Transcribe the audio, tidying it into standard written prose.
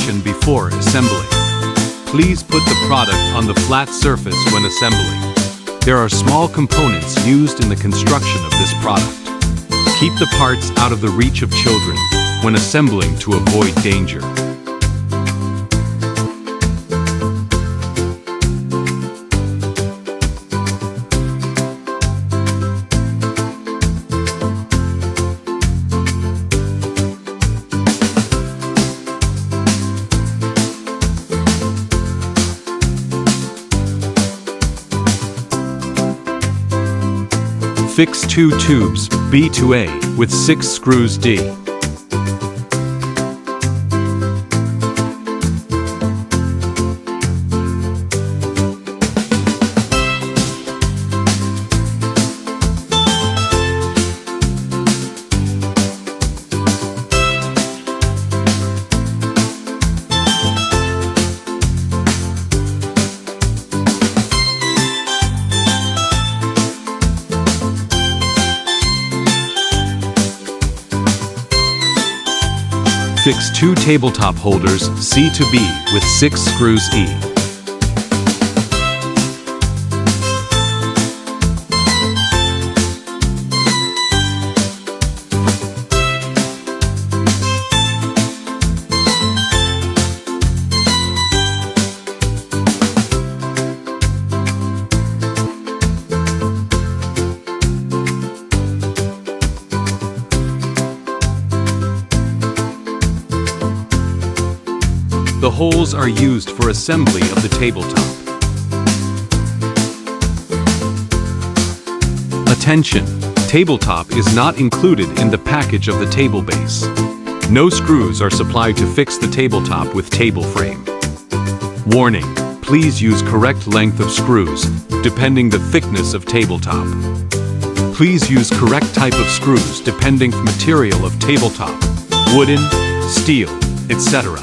caution before assembling. Please put the product on the flat surface when assembling. There are small components used in the construction of this product. Keep the parts out of the reach of children when assembling to avoid danger. Fix 2 tubes B to A with 6 screws D. Fix 2 tabletop holders C to B with 6 screws E. The holes are used for assembly of the tabletop. Attention! Tabletop is not included in the package of the table base. No screws are supplied to fix the tabletop with table frame. Warning! Please use correct length of screws, depending the thickness of tabletop. Please use correct type of screws depending material of tabletop, wooden, steel, etc.